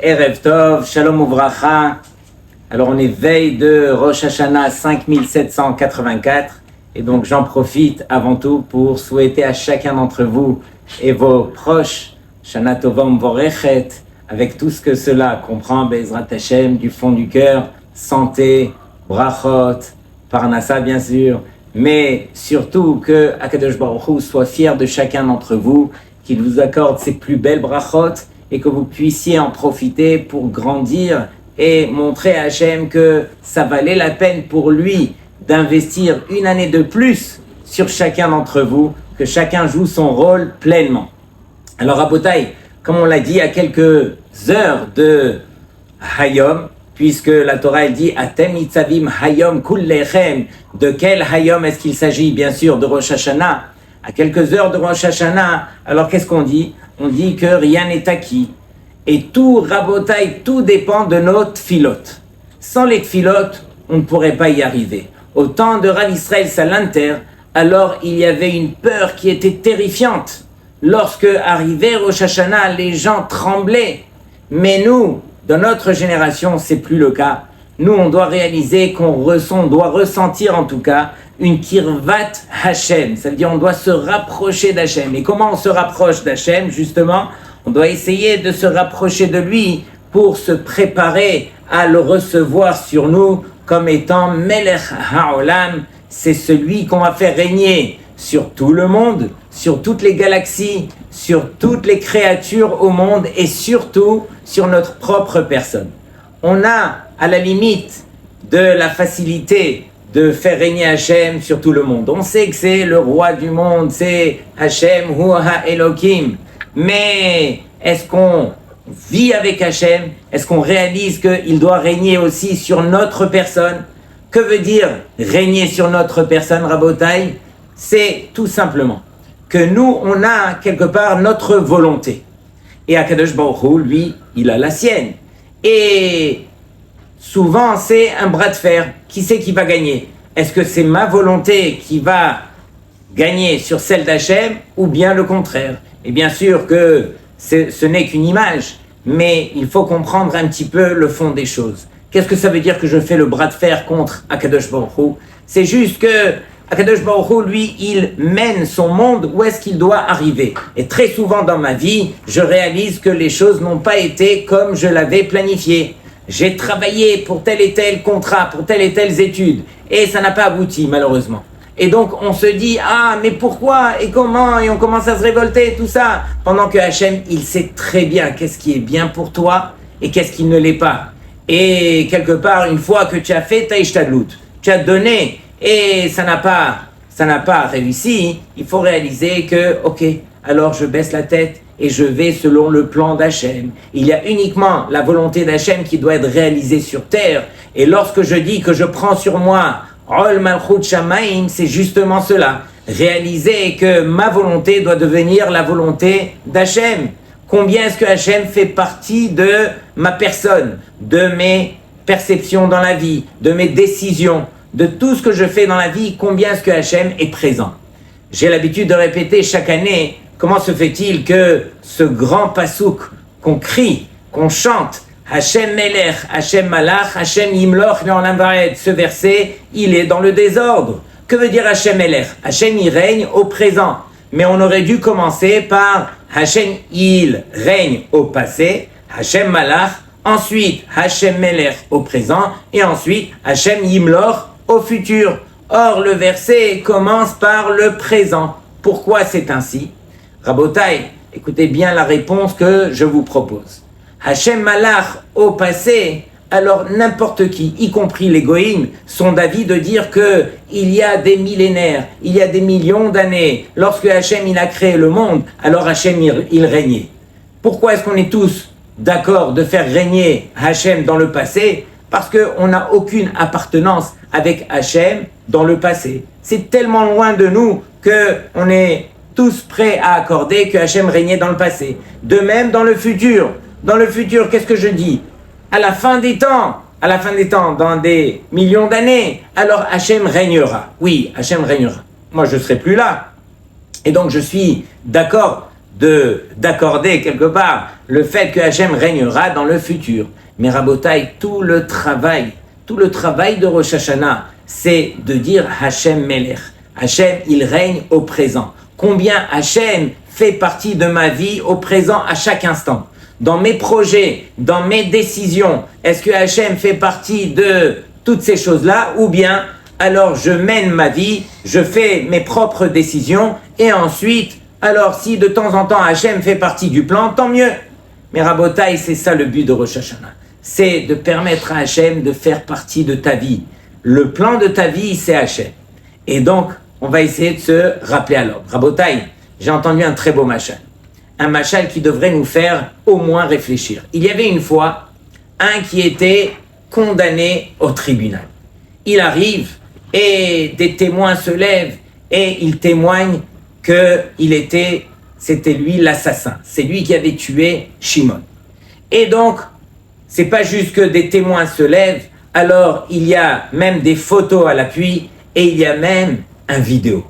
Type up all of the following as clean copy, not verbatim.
Erev Tov, Shalom Uvracha. Alors on est veille de Rosh Hashanah 5784 et donc j'en profite avant tout pour souhaiter à chacun d'entre vous et vos proches Shana Tova Umvorechet avec tout ce que cela comprend, Be'ezrat Hashem, du fond du cœur, santé, brachot, parnassa bien sûr, mais surtout que Akadosh Baruch Hu soit fier de chacun d'entre vous, qu'il vous accorde ses plus belles brachot et que vous puissiez en profiter pour grandir et montrer à Hachem que ça valait la peine pour lui d'investir une année de plus sur chacun d'entre vous, que chacun joue son rôle pleinement. Alors Rabotai, comme on l'a dit à quelques heures de Hayom, puisque la Torah elle dit Atem Nitzavim Hayom Kullechem, de quel Hayom est-ce qu'il s'agit? Bien sûr de Rosh Hashanah. À quelques heures de Rosh Hashanah, alors qu'est-ce qu'on dit? On dit que rien n'est acquis. Et tout, Rabotai, tout dépend de nos tfilotes. Sans les tfilotes, on ne pourrait pas y arriver. Au temps de Rav Israël Salanter, alors il y avait une peur qui était terrifiante. Lorsque arrivait Rosh Hashanah, les gens tremblaient. Mais nous, dans notre génération, c'est plus le cas. Nous, on doit réaliser qu'on doit ressentir en tout cas une kirvat Hashem. Ça veut dire on doit se rapprocher d'Hashem. Et comment on se rapproche d'Hashem? Justement, on doit essayer de se rapprocher de lui pour se préparer à le recevoir sur nous comme étant Melech HaOlam. C'est celui qu'on va faire régner sur tout le monde, sur toutes les galaxies, sur toutes les créatures au monde et surtout sur notre propre personne. On a à la limite de la facilité de faire régner Hachem sur tout le monde. On sait que c'est le roi du monde, c'est Hachem Hu Ha-Elokim. Mais est-ce qu'on vit avec Hachem? Est-ce qu'on réalise qu'il doit régner aussi sur notre personne? Que veut dire régner sur notre personne, Rabotai? C'est tout simplement que nous, on a quelque part notre volonté. Et Akadosh Baruch Hu, lui, il a la sienne. Et souvent, c'est un bras de fer. Qui c'est qui va gagner? Est-ce que c'est ma volonté qui va gagner sur celle d'Hachem ou bien le contraire? Et bien sûr que ce n'est qu'une image, mais il faut comprendre un petit peu le fond des choses. Qu'est-ce que ça veut dire que je fais le bras de fer contre Akadosh Baruch Hu? C'est juste que Akadosh Baruch Hu, lui, il mène son monde où est-ce qu'il doit arriver. Et très souvent dans ma vie, je réalise que les choses n'ont pas été comme je l'avais planifié. J'ai travaillé pour tel et tel contrat, pour telle et telle étude, et ça n'a pas abouti, malheureusement. Et donc, on se dit, ah, mais pourquoi et comment? Et on commence à se révolter, tout ça. Pendant que Hachem, il sait très bien qu'est-ce qui est bien pour toi et qu'est-ce qui ne l'est pas. Et quelque part, une fois que tu as fait ta ishtadlut, tu as donné, et ça n'a pas réussi, il faut réaliser que, ok, alors je baisse la tête et je vais selon le plan d'Hachem. Il y a uniquement la volonté d'Hachem qui doit être réalisée sur terre. Et lorsque je dis que je prends sur moi Ol Malchut Shamaim, c'est justement cela. Réaliser que ma volonté doit devenir la volonté d'Hachem. Combien est-ce que Hachem fait partie de ma personne, de mes perceptions dans la vie, de mes décisions, de tout ce que je fais dans la vie, combien est-ce que Hachem est présent? J'ai l'habitude de répéter chaque année, comment se fait-il que ce grand pasouk qu'on crie, qu'on chante, Hachem Melech, Hachem Malach, Hachem Yimloch, ce verset, il est dans le désordre. Que veut dire Hachem Melech? Hachem, il règne au présent. Mais on aurait dû commencer par Hachem, il règne au passé, Hachem Malach, ensuite Hachem Melech au présent, et ensuite Hachem Yimloch au futur. Or, le verset commence par le présent. Pourquoi c'est ainsi? Rabotai, écoutez bien la réponse que je vous propose. Hachem Malach au passé, alors n'importe qui, y compris les goïms, sont d'avis de dire que il y a des millénaires, il y a des millions d'années, lorsque Hachem il a créé le monde, alors Hachem il régnait. Pourquoi est-ce qu'on est tous d'accord de faire régner Hachem dans le passé? Parce qu'on n'a aucune appartenance avec Hachem dans le passé. C'est tellement loin de nous qu'on est tous prêts à accorder que Hachem régnait dans le passé. De même dans le futur. Dans le futur, qu'est-ce que je dis? À la fin des temps, dans des millions d'années, alors Hachem régnera. Oui, Hachem régnera. Moi, je ne serai plus là. Et donc, je suis d'accord d'accorder quelque part le fait que Hachem régnera dans le futur. Mais Rabotai, tout le travail de Rosh Hashanah, c'est de dire Hachem Melech. Hachem, il règne au présent. Combien Hachem fait partie de ma vie au présent à chaque instant. Dans mes projets, dans mes décisions, est-ce que Hachem fait partie de toutes ces choses-là ou bien alors je mène ma vie, je fais mes propres décisions et ensuite, alors si de temps en temps Hachem fait partie du plan, tant mieux. Mais Rabotai, c'est ça le but de Rosh Hashanah. C'est de permettre à Hachem de faire partie de ta vie. Le plan de ta vie, c'est Hachem. Et donc, on va essayer de se rappeler à l'ordre. Rabotai, j'ai entendu un très beau machal. Un machal qui devrait nous faire au moins réfléchir. Il y avait une fois un qui était condamné au tribunal. Il arrive et des témoins se lèvent et ils témoignent que c'était lui l'assassin. C'est lui qui avait tué Shimon. Et donc, c'est pas juste que des témoins se lèvent, alors il y a même des photos à l'appui et il y a même un vidéo.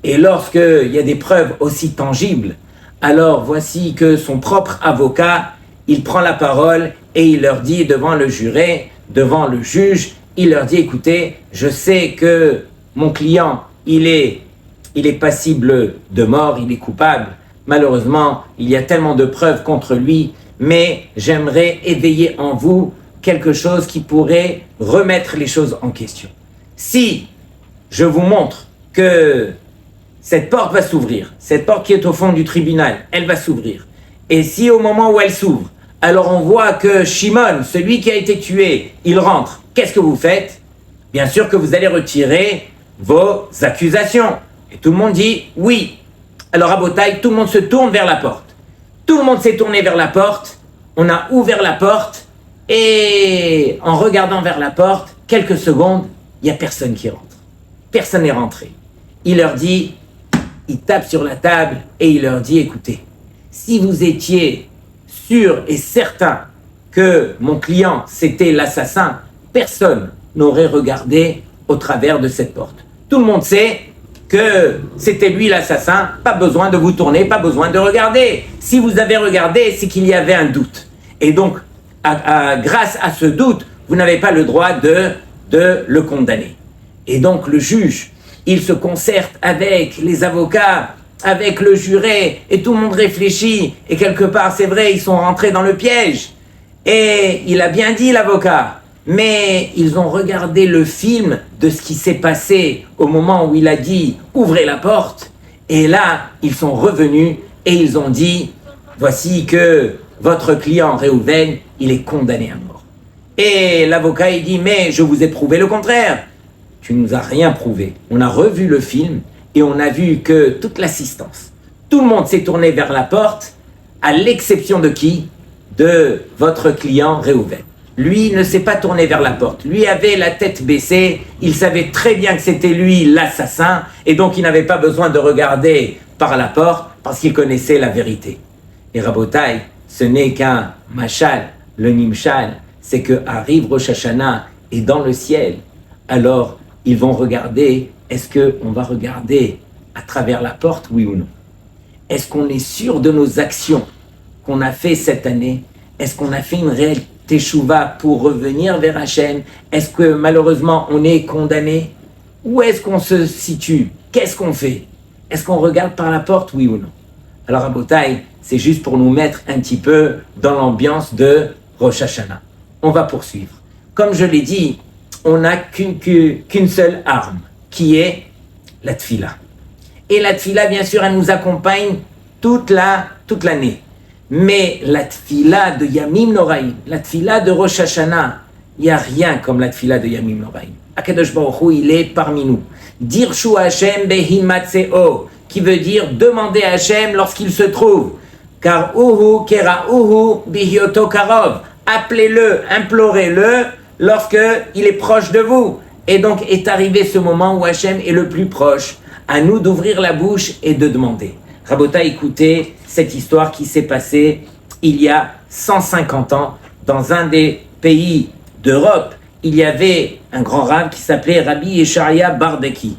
Et lorsqu'il y a des preuves aussi tangibles, alors voici que son propre avocat, il prend la parole et il leur dit devant le juré, devant le juge, il leur dit écoutez, je sais que mon client, il est passible de mort, il est coupable. Malheureusement, il y a tellement de preuves contre lui, mais j'aimerais éveiller en vous quelque chose qui pourrait remettre les choses en question. Si je vous montre que cette porte va s'ouvrir, cette porte qui est au fond du tribunal, elle va s'ouvrir. Et si au moment où elle s'ouvre, alors on voit que Shimon, celui qui a été tué, il rentre, qu'est-ce que vous faites? Bien sûr que vous allez retirer vos accusations. Et tout le monde dit oui. Alors à Botaï, tout le monde se tourne vers la porte. Tout le monde s'est tourné vers la porte, on a ouvert la porte, et en regardant vers la porte, quelques secondes, il n'y a personne qui rentre. Personne n'est rentré. Il leur dit, il tape sur la table et il leur dit, écoutez, si vous étiez sûr et certain que mon client c'était l'assassin, personne n'aurait regardé au travers de cette porte. Tout le monde sait que c'était lui l'assassin, pas besoin de vous tourner, pas besoin de regarder. Si vous avez regardé, c'est qu'il y avait un doute. Et donc, grâce à ce doute, vous n'avez pas le droit de le condamner. Et donc le juge, il se concerte avec les avocats, avec le juré, et tout le monde réfléchit. Et quelque part, c'est vrai, ils sont rentrés dans le piège. Et il a bien dit, l'avocat, mais ils ont regardé le film de ce qui s'est passé au moment où il a dit « Ouvrez la porte ». Et là, ils sont revenus et ils ont dit « Voici que votre client Réhouven, il est condamné à mort ». Et l'avocat, il dit « Mais je vous ai prouvé le contraire ». Tu ne nous as rien prouvé. On a revu le film et on a vu que toute l'assistance, tout le monde s'est tourné vers la porte, à l'exception de qui? De votre client Réhouven. Lui ne s'est pas tourné vers la porte. Lui avait la tête baissée. Il savait très bien que c'était lui l'assassin. Et donc il n'avait pas besoin de regarder par la porte parce qu'il connaissait la vérité. Et Rabotai, ce n'est qu'un machal, le nimshal, c'est que arrive Rosh Hashanah et dans le ciel, alors ils vont regarder, est-ce qu'on va regarder à travers la porte, oui ou non? Est-ce qu'on est sûr de nos actions qu'on a fait cette année? Est-ce qu'on a fait une réelle teshuva pour revenir vers Hachem? Est-ce que malheureusement on est condamné? Où est-ce qu'on se situe? Qu'est-ce qu'on fait? Est-ce qu'on regarde par la porte, oui ou non? Alors à Botaï, c'est juste pour nous mettre un petit peu dans l'ambiance de Rosh Hashanah. On va poursuivre. Comme je l'ai dit, on n'a qu'une seule arme, qui est la tfila. Et la tfila, bien sûr, elle nous accompagne toute l'année. Mais la tfila de Yamim Noraim, la tfila de Rosh Hashanah, il n'y a rien comme la tfila de Yamim Noraim. Akadosh Baruch Hu, il est parmi nous. Dirshu Hashem behimatseo, qui veut dire demander à Hashem lorsqu'il se trouve. Car uhu kerauhu bihyoto karov. Appelez-le, implorez-le lorsqu'il est proche de vous. Et donc est arrivé ce moment où Hachem est le plus proche. À nous d'ouvrir la bouche et de demander. Rabota, écoutez cette histoire qui s'est passée il y a 150 ans dans un des pays d'Europe. Il y avait un grand rabbin qui s'appelait Rabbi Yesharia Bardeki,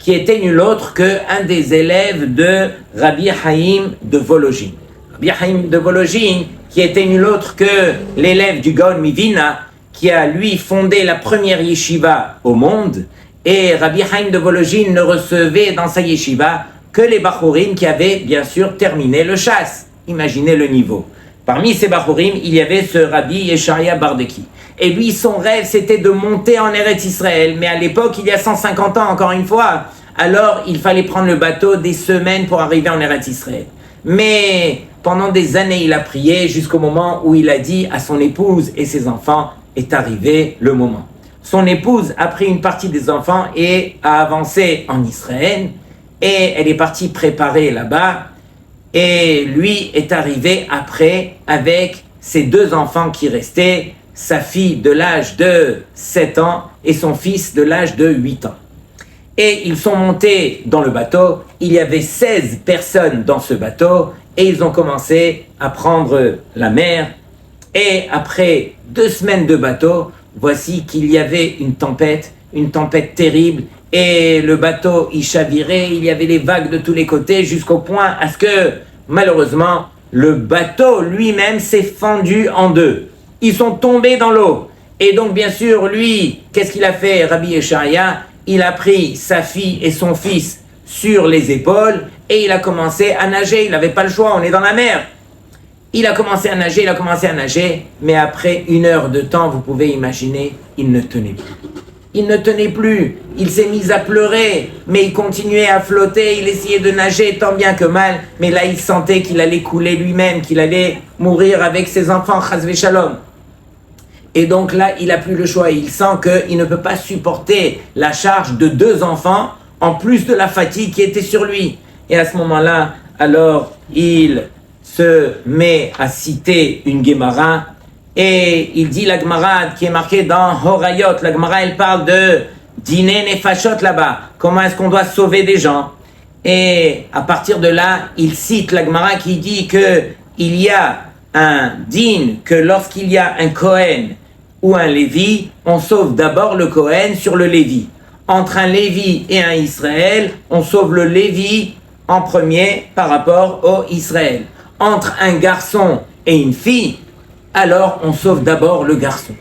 qui était nul autre qu'un des élèves de Rabbi Haïm de Volojine. Rabbi Haïm de Volojine, qui était nul autre que l'élève du Gaon Mivina, qui a lui fondé la première yeshiva au monde, et Rabbi Haïm de Volojine ne recevait dans sa yeshiva que les Bachorim qui avaient bien sûr terminé le chasse. Imaginez le niveau. Parmi ces Bachorim, il y avait ce Rabbi Yesharia Bardeki. Et lui, son rêve, c'était de monter en Eretz Israël. Mais à l'époque, il y a 150 ans, encore une fois, alors il fallait prendre le bateau des semaines pour arriver en Eretz Israël. Mais pendant des années, il a prié jusqu'au moment où il a dit à son épouse et ses enfants, est arrivé le moment. Son épouse a pris une partie des enfants et a avancé en Israël. Et elle est partie préparer là-bas. Et lui est arrivé après avec ses deux enfants qui restaient, sa fille de l'âge de 7 ans et son fils de l'âge de 8 ans. Et ils sont montés dans le bateau, il y avait 16 personnes dans ce bateau et ils ont commencé à prendre la mer. Et après 2 semaines de bateau, voici qu'il y avait une tempête terrible et le bateau il chavirait, il y avait les vagues de tous les côtés jusqu'au point à ce que malheureusement le bateau lui-même s'est fendu en deux. Ils sont tombés dans l'eau. Et donc, bien sûr, lui, qu'est-ce qu'il a fait, Rabbi Yesharia? Il a pris sa fille et son fils sur les épaules et il a commencé à nager. Il n'avait pas le choix, on est dans la mer. Il a commencé à nager, mais après 1 heure de temps, vous pouvez imaginer, il ne tenait plus. Il ne tenait plus, il s'est mis à pleurer, mais il continuait à flotter, il essayait de nager tant bien que mal, mais là il sentait qu'il allait couler lui-même, qu'il allait mourir avec ses enfants, chas v'shalom. Et donc là, il n'a plus le choix, il sent qu'il ne peut pas supporter la charge de 2 enfants, en plus de la fatigue qui était sur lui. Et à ce moment-là, alors il se met à citer une Gemara, et il dit la Gemara qui est marquée dans Horayot, la Gemara elle parle de dîner nefashot là-bas, comment est-ce qu'on doit sauver des gens. Et à partir de là, il cite la Gemara qui dit que il y a un din, que lorsqu'il y a un Kohen ou un Lévi, on sauve d'abord le Kohen sur le Lévi. Entre un Lévi et un Israël, on sauve le Lévi en premier par rapport au Israël. Entre un garçon et une fille, alors on sauve d'abord le garçon.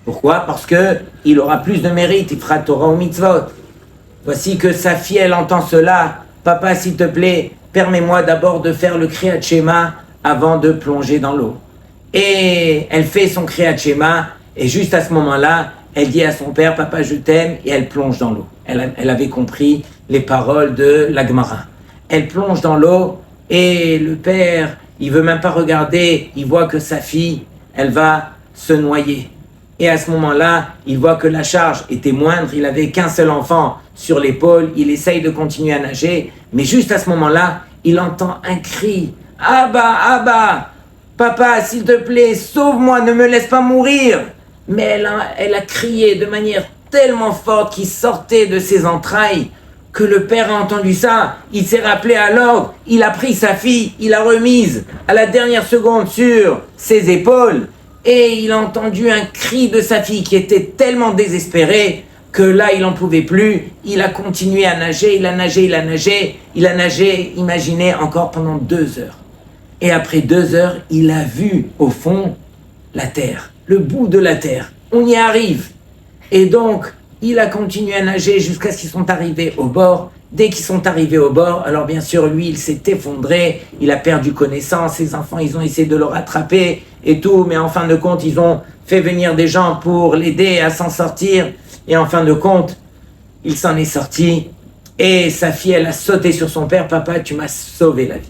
Pourquoi? Parce que il aura plus de mérite, il fera Torah ou mitzvot. Voici que sa fille, elle entend cela. Papa, s'il te plaît, permets-moi d'abord de faire le Kriyat Shema avant de plonger dans l'eau. Et elle fait son Kriyat Shema, et juste à ce moment-là, elle dit à son père, papa, je t'aime, et elle plonge dans l'eau. Elle avait compris les paroles de la Gemara. Elle plonge dans l'eau, et le père, il veut même pas regarder, il voit que sa fille, elle va se noyer. Et à ce moment-là, il voit que la charge était moindre, il avait qu'un seul enfant sur l'épaule, il essaye de continuer à nager, mais juste à ce moment-là, il entend un cri. « Abba, Abba, papa, s'il te plaît, sauve-moi, ne me laisse pas mourir !» Mais elle a crié de manière tellement forte qui sortait de ses entrailles, que le père a entendu ça, il s'est rappelé à l'ordre, il a pris sa fille, il l'a remise à la dernière seconde sur ses épaules, et il a entendu un cri de sa fille qui était tellement désespérée que là il n'en pouvait plus, il a continué à nager, il a nagé, imaginez, encore pendant 2 heures. Et après 2 heures, il a vu au fond la terre, le bout de la terre, on y arrive. Et donc, il a continué à nager jusqu'à ce qu'ils sont arrivés au bord. Dès qu'ils sont arrivés au bord, alors bien sûr, lui, il s'est effondré, il a perdu connaissance, ses enfants, ils ont essayé de le rattraper et tout, mais en fin de compte, ils ont fait venir des gens pour l'aider à s'en sortir, et en fin de compte, il s'en est sorti, et sa fille, elle a sauté sur son père, papa, tu m'as sauvé la vie.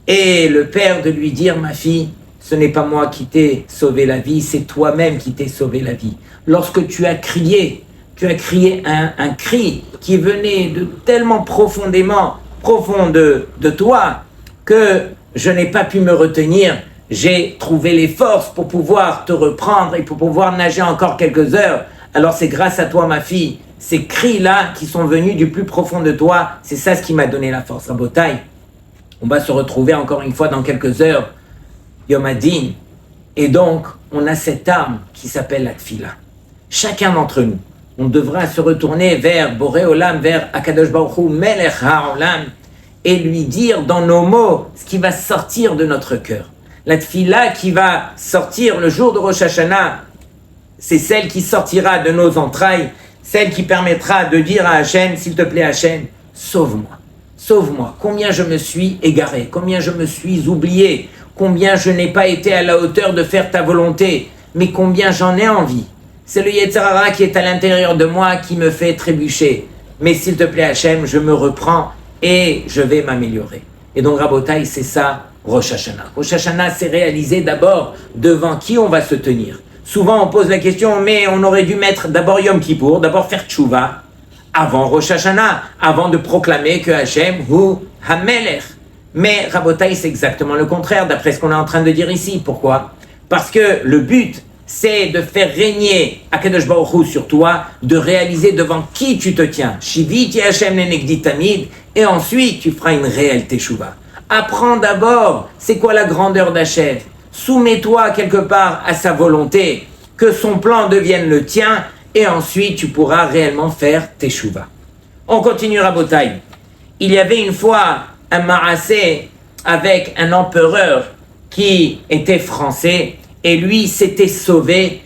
Et le père de lui dire, ma fille, ce n'est pas moi qui t'ai sauvé la vie, c'est toi-même qui t'ai sauvé la vie. Lorsque tu as crié un cri qui venait de tellement profond de toi que je n'ai pas pu me retenir. J'ai trouvé les forces pour pouvoir te reprendre et pour pouvoir nager encore quelques heures. Alors c'est grâce à toi, ma fille, ces cris-là qui sont venus du plus profond de toi, c'est ça ce qui m'a donné la force. Rabotai, on va se retrouver encore une fois dans quelques heures, Yom Hadin, et donc on a cette arme qui s'appelle la tfila. Chacun d'entre nous, on devra se retourner vers Boré Olam, vers Akadosh Baruch Hu, Melech HaOlam, et lui dire dans nos mots ce qui va sortir de notre cœur. La tfila qui va sortir le jour de Rosh Hashanah, c'est celle qui sortira de nos entrailles, celle qui permettra de dire à Hachem, s'il te plaît Hachem, sauve-moi, sauve-moi. Combien je me suis égaré, combien je me suis oublié, combien je n'ai pas été à la hauteur de faire ta volonté, mais combien j'en ai envie. C'est le Yetzer Hara qui est à l'intérieur de moi qui me fait trébucher. Mais s'il te plaît Hachem, je me reprends et je vais m'améliorer. Et donc Rabotai, c'est ça Rosh Hashanah. Rosh Hashanah, c'est réaliser d'abord devant qui on va se tenir. Souvent on pose la question, mais on aurait dû mettre d'abord Yom Kippour, d'abord faire Tchouva, avant Rosh Hashanah, avant de proclamer que Hachem hu Hamelech. Mais Rabotai, c'est exactement le contraire, d'après ce qu'on est en train de dire ici. Pourquoi? Parce que le but, c'est de faire régner Akadosh Baruch Hu sur toi, de réaliser devant qui tu te tiens. Shiviti Hachem lenegdi tamid, et ensuite tu feras une réelle teshuva. Apprends d'abord c'est quoi la grandeur d'Hachem. Soumets-toi quelque part à sa volonté, que son plan devienne le tien, et ensuite tu pourras réellement faire teshuva. On continue Rabotai. Il y avait une fois un marassé avec un empereur qui était français, et lui s'était sauvé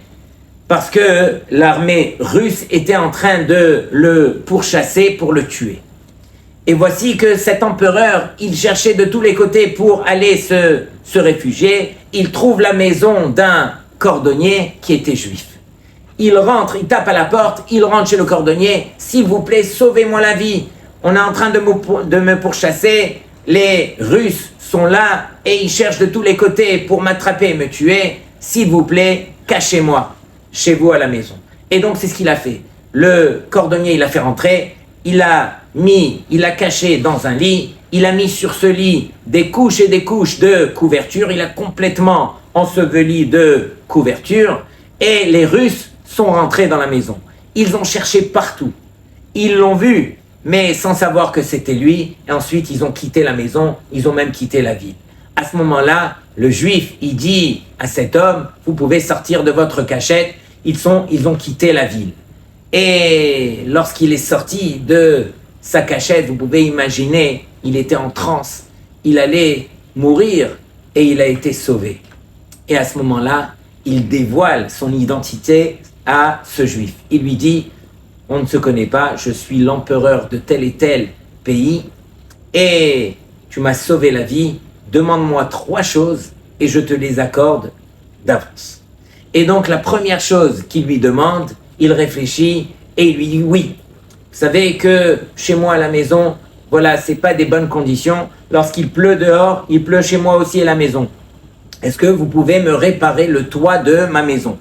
parce que l'armée russe était en train de le pourchasser pour le tuer. Et voici que cet empereur, il cherchait de tous les côtés pour aller se réfugier. Il trouve la maison d'un cordonnier qui était juif. Il rentre, il tape à la porte, il rentre chez le cordonnier. « S'il vous plaît, sauvez-moi la vie. On est en train de me pourchasser. Les Russes sont là et ils cherchent de tous les côtés pour m'attraper et me tuer. S'il vous plaît, cachez-moi chez vous à la maison. » Et donc c'est ce qu'il a fait. Le cordonnier, il a fait rentrer, il l'a caché dans un lit, il a mis sur ce lit des couches et des couches de couverture, il a complètement enseveli de couverture, et les Russes sont rentrés dans la maison. Ils ont cherché partout, ils l'ont vu, mais sans savoir que c'était lui, et ensuite ils ont quitté la maison, ils ont même quitté la ville. À ce moment-là, le juif, il dit à cet homme, vous pouvez sortir de votre cachette, ils ont quitté la ville. Et lorsqu'il est sorti de sa cachette, vous pouvez imaginer, il était en transe, il allait mourir et il a été sauvé. Et à ce moment-là, il dévoile son identité à ce juif. Il lui dit, on ne se connaît pas, je suis l'empereur de tel et tel pays et tu m'as sauvé la vie, demande-moi 3 choses et je te les accorde d'avance. Et donc la première chose qu'il lui demande, il réfléchit et il lui dit oui. Vous savez que chez moi à la maison, voilà, c'est pas des bonnes conditions. Lorsqu'il pleut dehors, il pleut chez moi aussi à la maison. Est-ce que vous pouvez me réparer le toit de ma maison?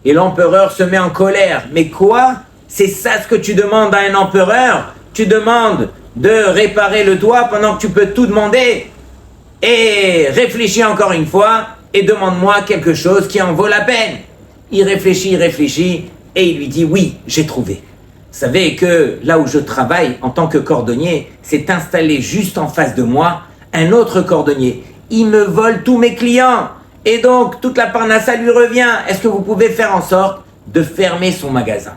Et l'empereur se met en colère. Mais quoi? C'est ça ce que tu demandes à un empereur? Tu demandes de réparer le toit pendant que tu peux tout demander? Et réfléchis encore une fois et demande-moi quelque chose qui en vaut la peine. Il réfléchit et il lui dit oui, j'ai trouvé. Vous savez que là où je travaille en tant que cordonnier, c'est installé juste en face de moi un autre cordonnier. Il me vole tous mes clients et donc toute la parnassa lui revient. Est-ce que vous pouvez faire en sorte de fermer son magasin?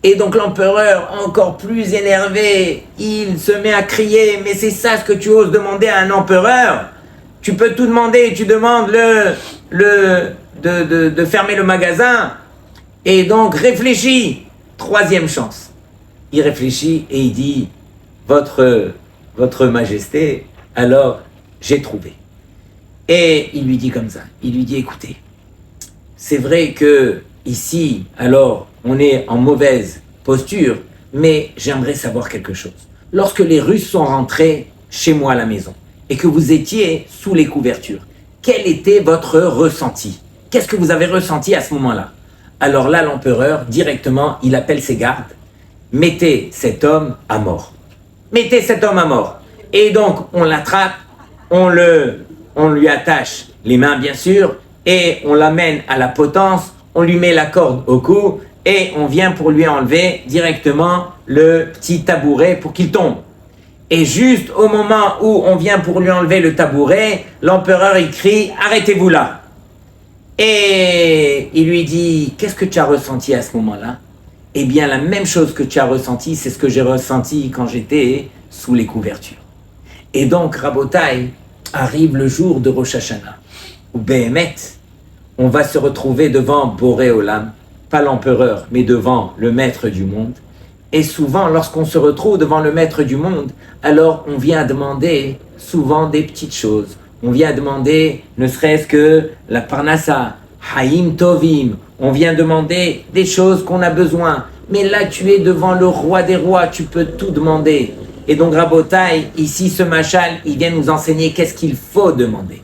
Et donc l'empereur, encore plus énervé, il se met à crier, mais c'est ça ce que tu oses demander à un empereur? Tu peux tout demander, tu demandes de fermer le magasin. Et donc réfléchis, 3e chance. Il réfléchit et il dit, votre majesté, alors j'ai trouvé. Et il lui dit comme ça, il lui dit, écoutez, c'est vrai que ici, alors, on est en mauvaise posture, mais j'aimerais savoir quelque chose. Lorsque les Russes sont rentrés chez moi à la maison, et que vous étiez sous les couvertures, quel était votre ressenti? Qu'est-ce que vous avez ressenti à ce moment-là? Alors là, l'empereur, directement, il appelle ses gardes, mettez cet homme à mort. Mettez cet homme à mort. Et donc, on l'attrape, on lui attache les mains, bien sûr, et on l'amène à la potence, on lui met la corde au cou, et on vient pour lui enlever directement le petit tabouret pour qu'il tombe. Et juste au moment où on vient pour lui enlever le tabouret, l'empereur il crie « Arrêtez-vous là !» Et il lui dit « Qu'est-ce que tu as ressenti à ce moment-là » eh bien la même chose que tu as ressenti, c'est ce que j'ai ressenti quand j'étais sous les couvertures. Et donc, Rabotai, arrive le jour de Rosh Hashanah, où Béhémet, on va se retrouver devant Boré Olam, pas l'empereur, mais devant le maître du monde. Et souvent, lorsqu'on se retrouve devant le maître du monde, alors on vient demander souvent des petites choses. On vient demander, ne serait-ce que la Parnassa, Haïm Tovim. On vient demander des choses qu'on a besoin. Mais là, tu es devant le roi des rois, tu peux tout demander. Et donc, Rabotai, ici, ce machal, il vient nous enseigner qu'est-ce qu'il faut demander.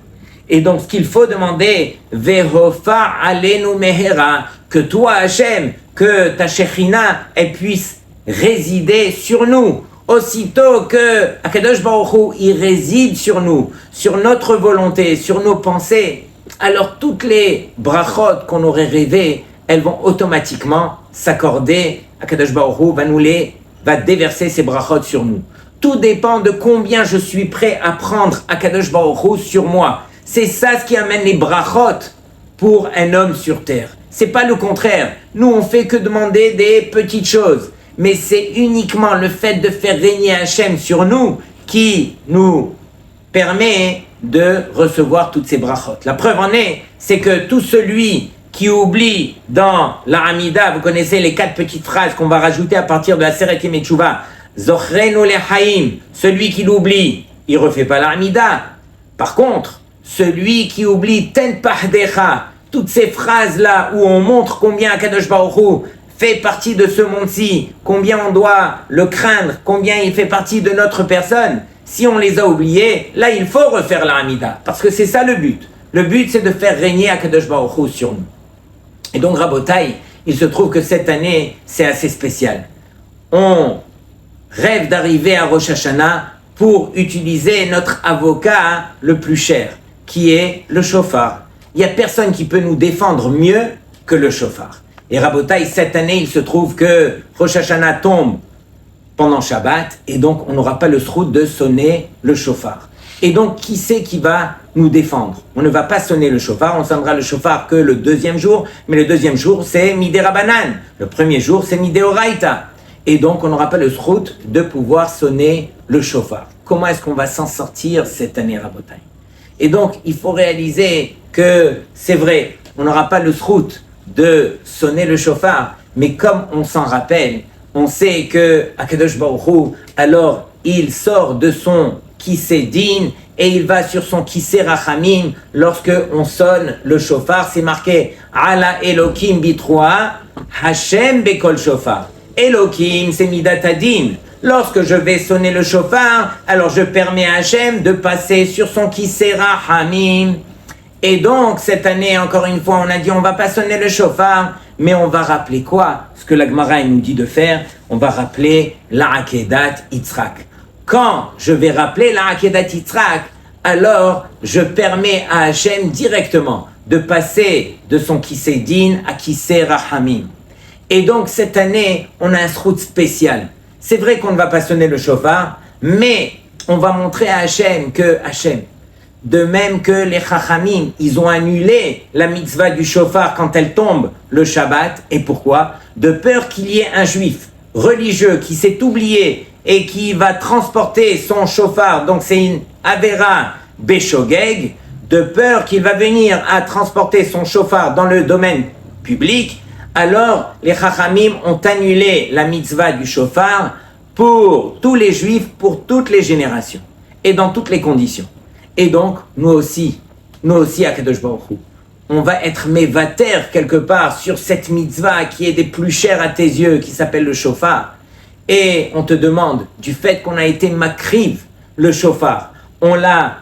Et donc, ce qu'il faut demander, Vehofa alenu mehera, que toi, Hachem, que ta Shekhinah, elle puisse résider sur nous. Aussitôt que Akadosh Baruch Hu, il réside sur nous, sur notre volonté, sur nos pensées, alors toutes les brachot qu'on aurait rêvées, elles vont automatiquement s'accorder. Akadosh Baruch Hu va déverser ces brachot sur nous. Tout dépend de combien je suis prêt à prendre Akadosh Baruch Hu sur moi. C'est ça ce qui amène les brachot pour un homme sur terre. C'est pas le contraire. Nous, on fait que demander des petites choses. Mais c'est uniquement le fait de faire régner Hachem sur nous qui nous permet de recevoir toutes ces brachot. La preuve en est, c'est que tout celui qui oublie dans la Hamida, vous connaissez les 4 petites phrases qu'on va rajouter à partir de la Seret Yemei Teshuvah, Zochrenu lechaim, celui qui l'oublie, il refait pas la Hamida. Par contre, celui qui oublie Ten Pahdecha, toutes ces phrases-là où on montre combien Akadosh Baruch Hu fait partie de ce monde-ci, combien on doit le craindre, combien il fait partie de notre personne, si on les a oubliés, là il faut refaire la Hamida, parce que c'est ça le but. Le but c'est de faire régner Akadosh Baruch Hu sur nous. Et donc Rabotai, il se trouve que cette année c'est assez spécial. On rêve d'arriver à Rosh Hashanah pour utiliser notre avocat le plus cher, qui est le shofar. Il n'y a personne qui peut nous défendre mieux que le shofar. Et Rabotai, cette année, il se trouve que Rosh Hashanah tombe pendant Shabbat, et donc on n'aura pas le srout de sonner le shofar. Et donc, qui c'est qui va nous défendre? On ne va pas sonner le shofar, on sonnera le shofar que le 2e jour, mais le 2e jour, c'est Midé Rabanan. Le 1er jour, c'est Midé Oraita. Et donc, on n'aura pas le srout de pouvoir sonner le shofar. Comment est-ce qu'on va s'en sortir cette année, Rabotai? Et donc, il faut réaliser que c'est vrai, on n'aura pas le srout de sonner le shofar, mais comme on s'en rappelle, on sait que Akadosh Baruch Hu, alors il sort de son Kisei Din et il va sur son Kisei Rachamim lorsque on sonne le shofar. C'est marqué Ala Elokim Bitroa Hashem Bekol Shofar. Elokim, c'est Midat Adin. Lorsque je vais sonner le shofar, alors je permets à Hachem de passer sur son Kisei Rachamim. Et donc, cette année, encore une fois, on a dit on va pas sonner le shofar, mais on va rappeler quoi? Ce que la Gemara nous dit de faire, on va rappeler la Akedat Yitzhak. Quand je vais rappeler la Akedat Yitzhak, alors je permets à Hachem directement de passer de son Kisei Din à Kisei Rachamim. Et donc, cette année, on a un srout spécial. C'est vrai qu'on ne va pas sonner le shofar, mais on va montrer à Hachem que Hachem, de même que les Chachamim, ils ont annulé la mitzvah du shofar quand elle tombe le Shabbat. Et pourquoi? De peur qu'il y ait un juif religieux qui s'est oublié et qui va transporter son shofar, donc c'est une Avera Beshogeg, de peur qu'il va venir à transporter son shofar dans le domaine public. Alors les Chachamim ont annulé la mitzvah du shofar pour tous les juifs, pour toutes les générations et dans toutes les conditions. Et donc, nous aussi, à Kadosh Baruch Hu, on va être mévater quelque part sur cette mitzvah qui est des plus chères à tes yeux, qui s'appelle le shofar. Et on te demande, du fait qu'on a été makriv, le shofar, on l'a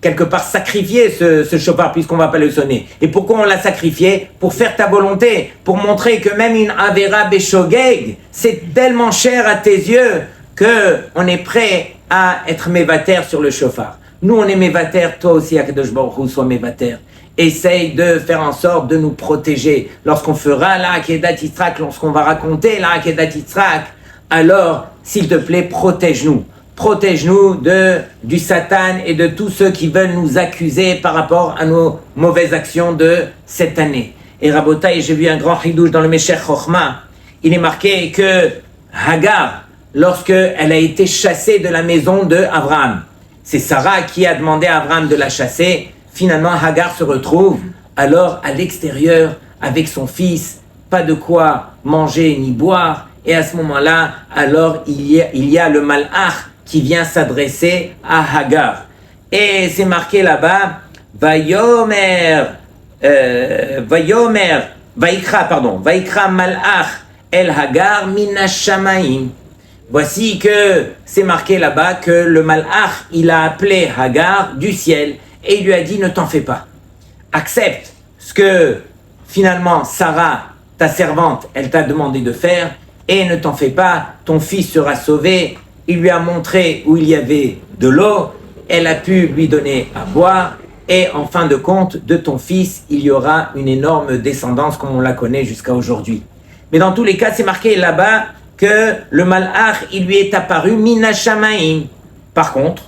quelque part sacrifié ce shofar puisqu'on ne va pas le sonner. Et pourquoi on l'a sacrifié? Pour faire ta volonté, pour montrer que même une Avera Beshogeg, c'est tellement cher à tes yeux qu'on est prêt à être mévater sur le shofar. Nous, on est mévater, toi aussi, Akadosh Baruch Hu, sois mévater. Essaye de faire en sorte de nous protéger. Lorsqu'on fera la Akedat Yitzhak, lorsqu'on va raconter la Akedat Yitzhak, alors, s'il te plaît, protège-nous. Protège-nous du Satan et de tous ceux qui veulent nous accuser par rapport à nos mauvaises actions de cette année. Et Rabotai, j'ai vu un grand chidouche dans le Meshech Chochma. il est marqué que Hagar, lorsqu'elle a été chassée de la maison d'Abraham, c'est Sarah qui a demandé à Abraham de la chasser. Finalement, Hagar se retrouve alors à l'extérieur avec son fils, pas de quoi manger ni boire. Et à ce moment-là, alors il y a le malach qui vient s'adresser à Hagar. Et c'est marqué là-bas, Vaikra malach el Hagar minashamaim. Voici que c'est marqué là-bas que le malach, il a appelé Hagar du ciel et il lui a dit, ne t'en fais pas. Accepte ce que finalement Sarah, ta servante, elle t'a demandé de faire et ne t'en fais pas, ton fils sera sauvé. Il lui a montré où il y avait de l'eau, elle a pu lui donner à boire et en fin de compte, de ton fils, il y aura une énorme descendance comme on la connaît jusqu'à aujourd'hui. Mais dans tous les cas, c'est marqué là-bas que le malach, il lui est apparu minashamaim. Par contre,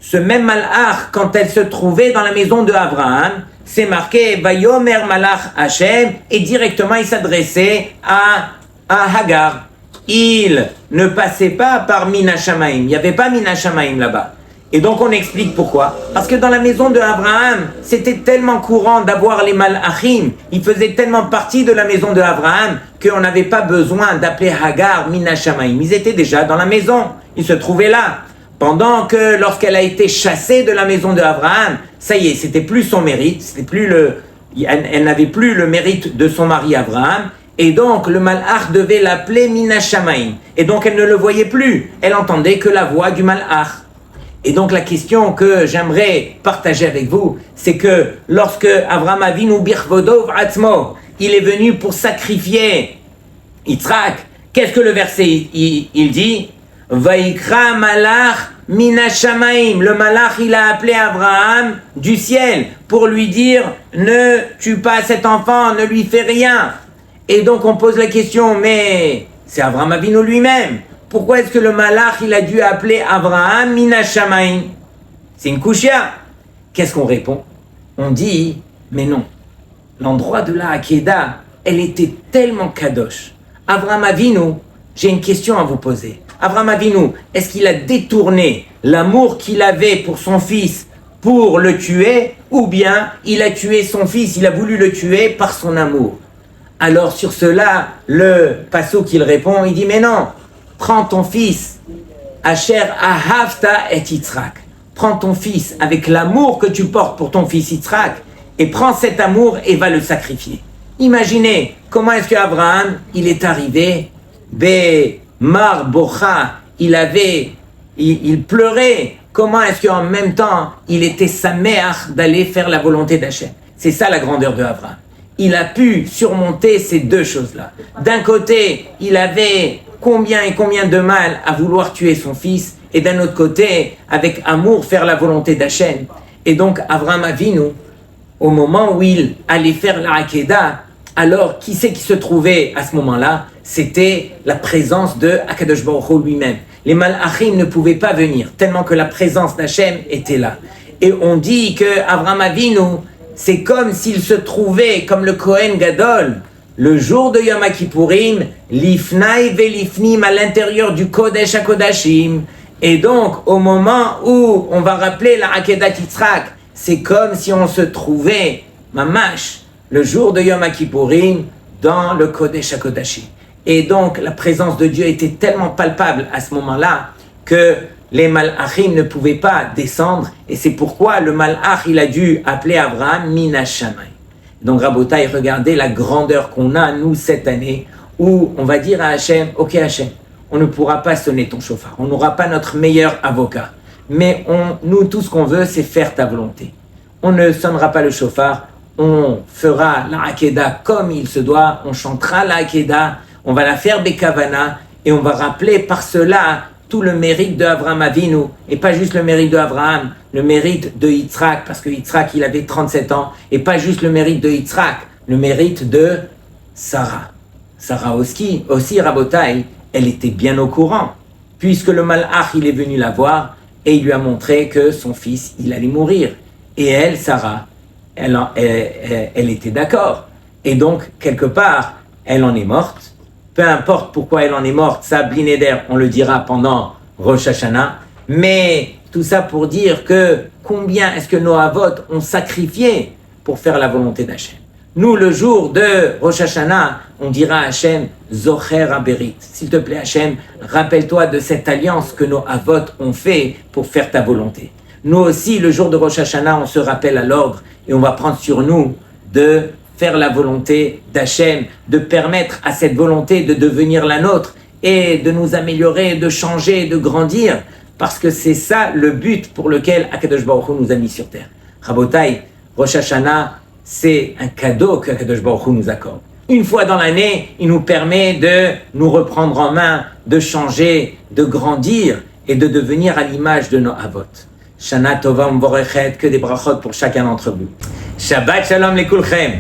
ce même malach, quand elle se trouvait dans la maison de Abraham, c'est marqué Vayomer malach Hashem et directement il s'adressait à Hagar. Il ne passait pas par minashamaim. Il n'y avait pas minashamaim là-bas. Et donc on explique pourquoi. Parce que dans la maison de Abraham, c'était tellement courant d'avoir les malachim, ils faisaient tellement partie de la maison de Abraham qu'on n'avait pas besoin d'appeler Hagar minashamaim. Ils étaient déjà dans la maison, ils se trouvaient là. Pendant que lorsqu'elle a été chassée de la maison de Abraham, ça y est, c'était plus son mérite, elle n'avait plus le mérite de son mari Abraham. Et donc, le malach devait l'appeler minashamaim. Et donc, elle ne le voyait plus. Elle entendait que la voix du malach. Et donc, la question que j'aimerais partager avec vous, c'est que lorsque Avraham Avinu birvodov atzmo, il est venu pour sacrifier Yitzhak, qu'est-ce que le verset il dit? Vaikra malach minashamaim. Le malach, il a appelé Abraham du ciel pour lui dire, ne tue pas cet enfant, ne lui fais rien. Et donc on pose la question, mais c'est Avraham Avinu lui-même. Pourquoi est-ce que le malach, il a dû appeler Abraham minashamaim? C'est une kushia. Qu'est-ce qu'on répond? On dit, mais non. L'endroit de la Hakeda, elle était tellement kadosh. Avraham Avinu, j'ai une question à vous poser. Avraham Avinu, est-ce qu'il a détourné l'amour qu'il avait pour son fils pour le tuer, ou bien il a tué son fils, il a voulu le tuer par son amour? Alors sur cela, le passouk il répond, il dit, mais non, prends ton fils, Asher ahavta et Yitzhak. Prends ton fils avec l'amour que tu portes pour ton fils Yitzhak, et prends cet amour et va le sacrifier. Imaginez comment est-ce qu'Abraham, il est arrivé, Mar Bocha, il pleurait. Comment est-ce qu'en même temps, il était sa mère d'aller faire la volonté d'Hachem? C'est ça la grandeur de Abraham. Il a pu surmonter ces deux choses-là. D'un côté, il avait combien et combien de mal à vouloir tuer son fils, et d'un autre côté, avec amour, faire la volonté d'Hachem. Et donc, Avraham Avinu, au moment où il allait faire la Hakeda, alors qui c'est qui se trouvait à ce moment-là? C'était la présence de Akadosh Baruch Hu lui-même. Les malachim ne pouvaient pas venir, tellement que la présence d'Hachem était là. Et on dit que Avraham Avinu, c'est comme s'il se trouvait, comme le Kohen Gadol, le jour de Yom Kippourim, l'ifnai velifnim, à l'intérieur du Kodesh HaKodashim. Et donc, au moment où on va rappeler la Akedat Yitzhak, c'est comme si on se trouvait, mamash, le jour de Yom Kippourim, dans le Kodesh HaKodashim. Et donc, la présence de Dieu était tellement palpable à ce moment-là que les malachim ne pouvaient pas descendre, et c'est pourquoi le malach, il a dû appeler Abraham minashamaim. Donc, Rabotai, regardez la grandeur qu'on a, nous, cette année, où on va dire à Hachem, ok Hachem, on ne pourra pas sonner ton chauffard, on n'aura pas notre meilleur avocat, mais nous, tout ce qu'on veut, c'est faire ta volonté. On ne sonnera pas le chauffard, on fera la Hakeda comme il se doit, on chantera la Hakeda, on va la faire Bekavana, et on va rappeler par cela tout le mérite d'Avraham Avinu, et pas juste le mérite d'Avraham, le mérite de Yitzhak, parce que Yitzhak, il avait 37 ans, et pas juste le mérite de Yitzhak, le mérite de Sarah. Sarah aussi, Rabotai, elle était bien au courant, puisque le malach, il est venu la voir, et il lui a montré que son fils, il allait mourir. Et elle, Sarah, elle était d'accord. Et donc, quelque part, elle en est morte, peu importe pourquoi elle en est morte, ça, Bli Neder, on le dira pendant Rosh Hashanah. Mais tout ça pour dire que combien est-ce que nos avot ont sacrifié pour faire la volonté d'Hachem. Nous, le jour de Rosh Hashanah, on dira à Hachem, Zocher Aberit. S'il te plaît, Hachem, rappelle-toi de cette alliance que nos avot ont fait pour faire ta volonté. Nous aussi, le jour de Rosh Hashanah, on se rappelle à l'ordre et on va prendre sur nous de faire la volonté d'Hachem, de permettre à cette volonté de devenir la nôtre et de nous améliorer, de changer, de grandir, parce que c'est ça le but pour lequel Akadosh Baruch Hu nous a mis sur terre. Rabotai, Rosh Hashanah, c'est un cadeau que Akadosh Baruch Hu nous accorde. Une fois dans l'année, il nous permet de nous reprendre en main, de changer, de grandir et de devenir à l'image de nos avot. Shana Tova Mvorechet, que des brachot pour chacun d'entre vous. Shabbat Shalom les Kulchem.